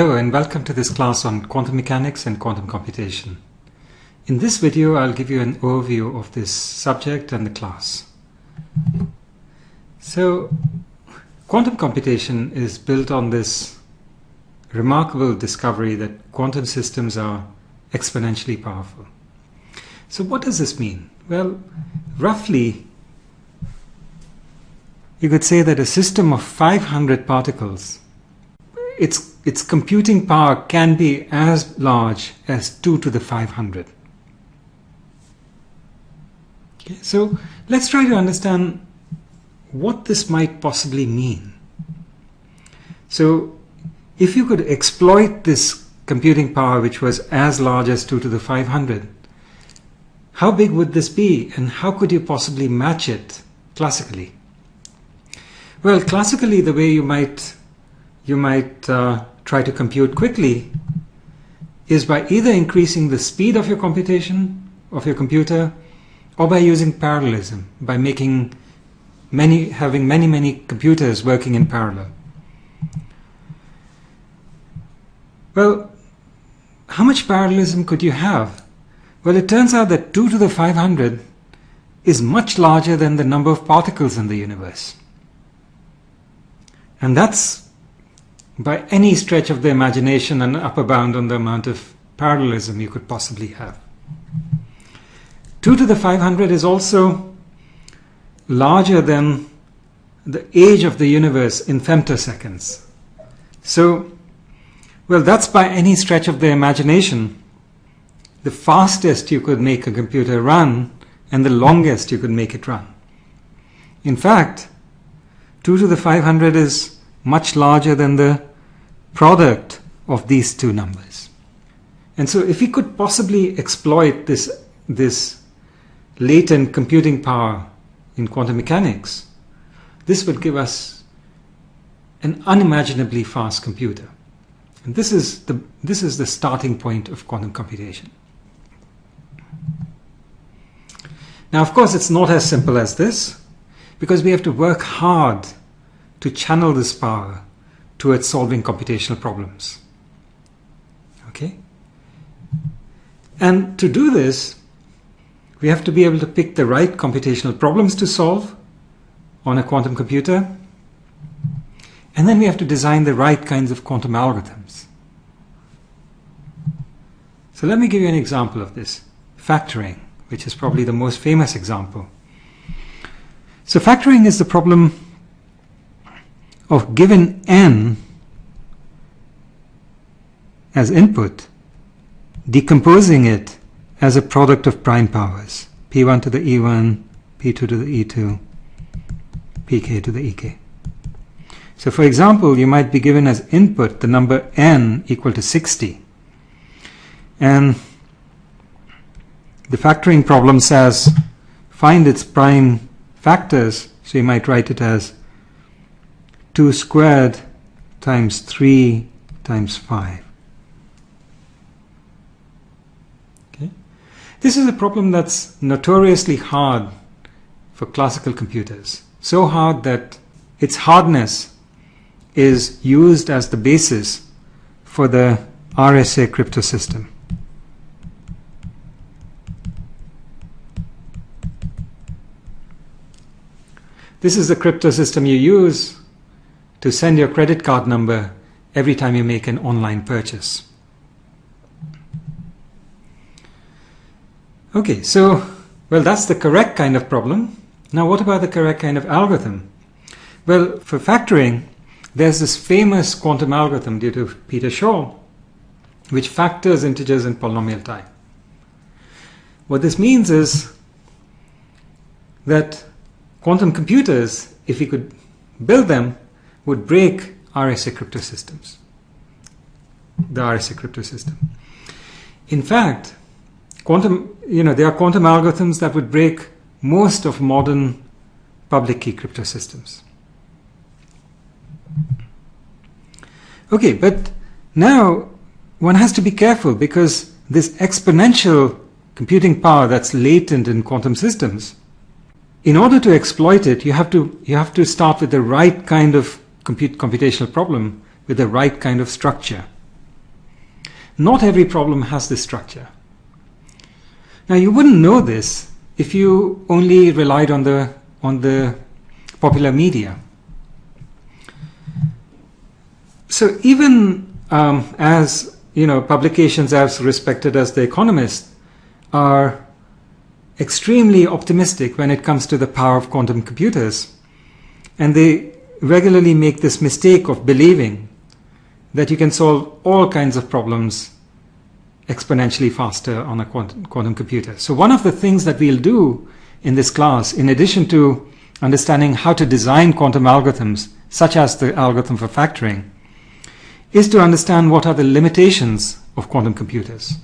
Hello and welcome to this class on quantum mechanics and quantum computation. In this video, I'll give you an overview of this subject and the class. So, quantum computation is built on this remarkable discovery that quantum systems are exponentially powerful. So what does this mean? Well, roughly, you could say that a system of 500 particles, its computing power can be as large as 2 to the 500. Okay, so let's try to understand what this might possibly mean. So if you could exploit this computing power which was as large as 2 to the 500, how big would this be and how could you possibly match it classically? Well, classically the way you might try to compute quickly is by either increasing the speed of your computation of your computer or by using parallelism, by having many computers working in parallel. Well, how much parallelism could you have? Well, it turns out that 2 to the 500 is much larger than the number of particles in the universe. And that's, by any stretch of the imagination, an upper bound on the amount of parallelism you could possibly have. 2 to the 500 is also larger than the age of the universe in femtoseconds. So, well, that's by any stretch of the imagination the fastest you could make a computer run and the longest you could make it run. In fact, 2 to the 500 is much larger than the product of these two numbers. And so if we could possibly exploit this latent computing power in quantum mechanics, this would give us an unimaginably fast computer. And this is the starting point of quantum computation. Now, of course, it's not as simple as this, because we have to work hard to channel this power towards solving computational problems. Okay? And to do this, we have to be able to pick the right computational problems to solve on a quantum computer, and then we have to design the right kinds of quantum algorithms. So let me give you an example of this. Factoring, which is probably the most famous example. So factoring is the problem of given n as input, decomposing it as a product of prime powers, p1 to the e1, p2 to the e2, pk to the ek. So for example, you might be given as input the number n equal to 60, and the factoring problem says find its prime factors, so you might write it as 2 squared times 3 times 5. Okay? This is a problem that's notoriously hard for classical computers. So hard that its hardness is used as the basis for the RSA cryptosystem. This is the cryptosystem you use to send your credit card number every time you make an online purchase. Okay, so, well, that's the correct kind of problem. Now, what about the correct kind of algorithm? Well, for factoring, there's this famous quantum algorithm due to Peter Shor, which factors integers in polynomial time. What this means is that quantum computers, if we could build them, would break RSA cryptosystems, the RSA cryptosystem. In fact, there are quantum algorithms that would break most of modern public key cryptosystems. Okay, but now one has to be careful, because this exponential computing power that's latent in quantum systems, in order to exploit it, you have to start with the right kind of computational problem with the right kind of structure. not every problem has this structure. Now, you wouldn't know this if you only relied on the popular media. So even as publications as respected as The Economist are extremely optimistic when it comes to the power of quantum computers, and they regularly make this mistake of believing that you can solve all kinds of problems exponentially faster on a quantum computer. So one of the things that we'll do in this class, in addition to understanding how to design quantum algorithms, such as the algorithm for factoring, is to understand what are the limitations of quantum computers.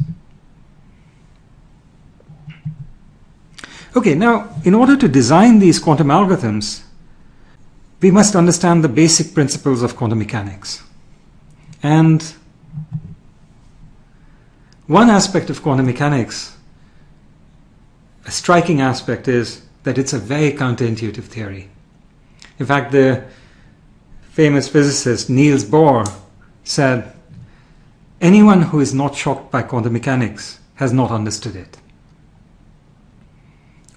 Okay, now, in order to design these quantum algorithms, we must understand the basic principles of quantum mechanics. And one aspect of quantum mechanics, a striking aspect, is that it's a very counterintuitive theory. In fact, the famous physicist Niels Bohr said, anyone who is not shocked by quantum mechanics has not understood it.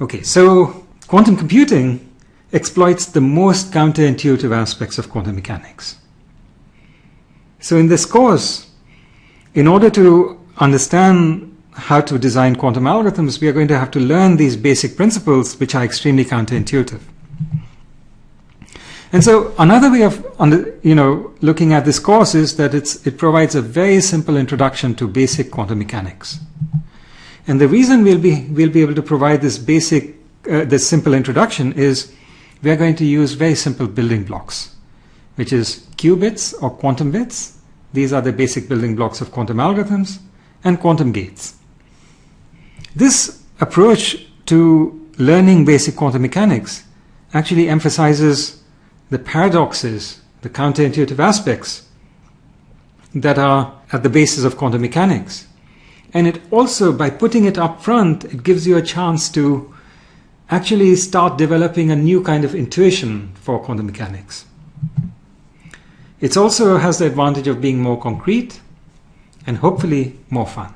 Okay, so quantum computing exploits the most counterintuitive aspects of quantum mechanics. So in this course, in order to understand how to design quantum algorithms, we are going to have to learn these basic principles, which are extremely counterintuitive. And so another way of looking at this course is that it provides a very simple introduction to basic quantum mechanics. And the reason we'll be able to provide this simple introduction is we are going to use very simple building blocks, which is qubits or quantum bits. These are the basic building blocks of quantum algorithms, and quantum gates. This approach to learning basic quantum mechanics actually emphasizes the paradoxes, the counterintuitive aspects that are at the basis of quantum mechanics. And it also, by putting it up front, it gives you a chance to actually start developing a new kind of intuition for quantum mechanics. It also has the advantage of being more concrete and hopefully more fun.